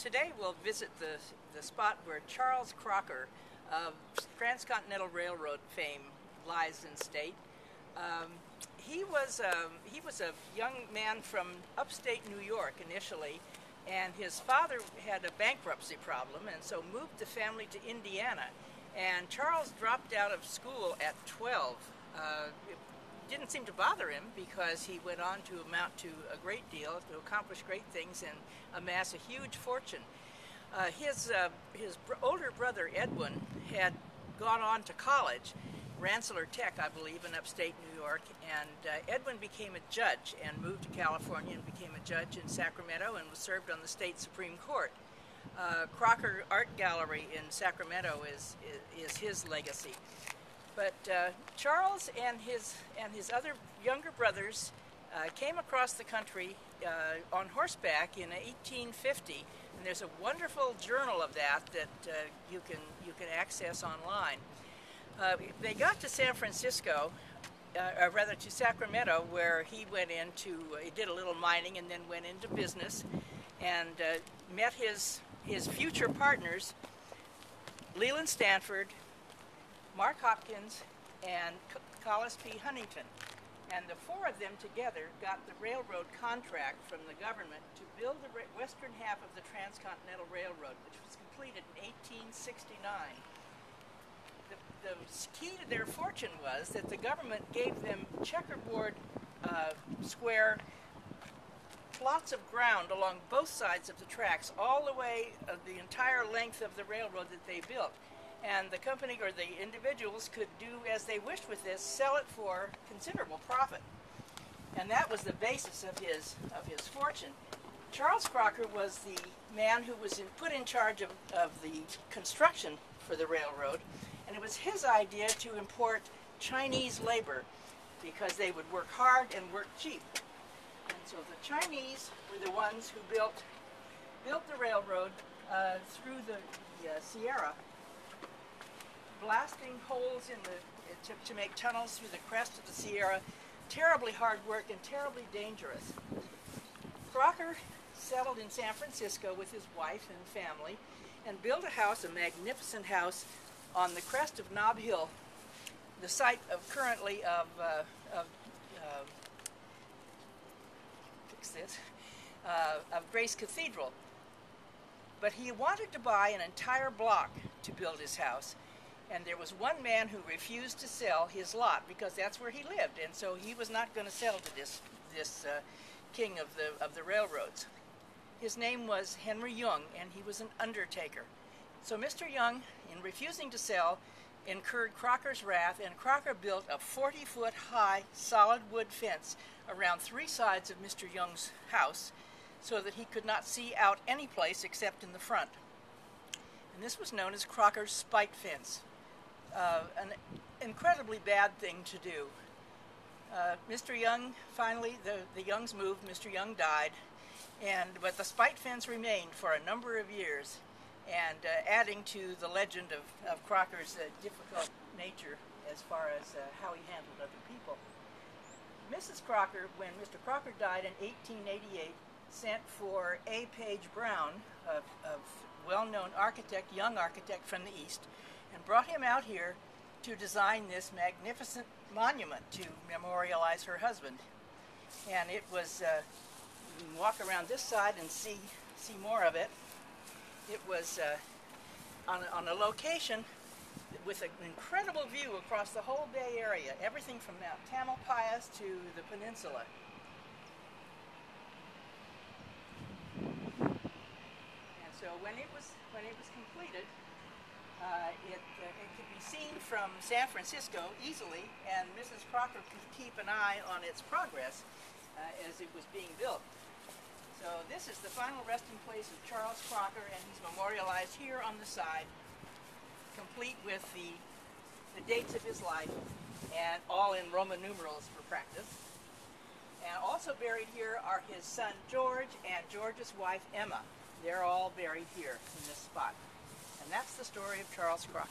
Today we'll visit the spot where Charles Crocker of Transcontinental Railroad fame lies in state. He was a young man from upstate New York initially, and his father had a bankruptcy problem, and so moved the family to Indiana. And Charles dropped out of school at 12. It didn't seem to bother him because he went on to amount to a great deal, to accomplish great things and amass a huge fortune. His older brother Edwin had gone on to college, Rensselaer Tech, I believe, in upstate New York, and Edwin became a judge and moved to California and became a judge in Sacramento and was served on the state Supreme Court. Crocker Art Gallery in Sacramento is his legacy. But Charles and his other younger brothers came across the country on horseback in 1850, and there's a wonderful journal of that you can access online. They got to San Francisco, or rather to Sacramento, where he did a little mining and then went into business, and met his future partners, Leland Stanford, Mark Hopkins, and Collis P. Huntington. And the four of them together got the railroad contract from the government to build the western half of the Transcontinental Railroad, which was completed in 1869. The key to their fortune was that the government gave them checkerboard square plots of ground along both sides of the tracks, all the way the entire length of the railroad that they built. And the company or the individuals could do as they wished with this, sell it for considerable profit. And that was the basis of his fortune. Charles Crocker was the man who was put in charge of the construction for the railroad, and it was his idea to import Chinese labor because they would work hard and work cheap. And so the Chinese were the ones who built the railroad through the Sierra, blasting holes to make tunnels through the crest of the Sierra. Terribly hard work and terribly dangerous. Crocker settled in San Francisco with his wife and family and built a house, a magnificent house, on the crest of Nob Hill, the site currently of Grace Cathedral. But he wanted to buy an entire block to build his house. And there was one man who refused to sell his lot because that's where he lived, and so he was not going to sell to this king of the railroads. His name was Henry Young, and he was an undertaker. So Mr. Young, in refusing to sell, incurred Crocker's wrath, and Crocker built a 40-foot high solid wood fence around three sides of Mr. Young's house so that he could not see out any place except in the front. And this was known as Crocker's spite fence. An incredibly bad thing to do. Mr. Young, finally, the Youngs moved, Mr. Young died, but the spite fence remained for a number of years, and adding to the legend of Crocker's difficult nature as far as how he handled other people. Mrs. Crocker, when Mr. Crocker died in 1888, sent for A. Page Brown, a well-known architect, young architect from the East, and brought him out here to design this magnificent monument to memorialize her husband. And it was, you can walk around this side and see more of it. It was on a location with an incredible view across the whole Bay Area, everything from Mount Tamalpais to the peninsula. And so when it was completed, it could be seen from San Francisco easily, and Mrs. Crocker could keep an eye on its progress as it was being built. So this is the final resting place of Charles Crocker, and he's memorialized here on the side, complete with the dates of his life, and all in Roman numerals for practice. And also buried here are his son George and George's wife Emma. They're all buried here in this spot. And that's the story of Charles Crocker.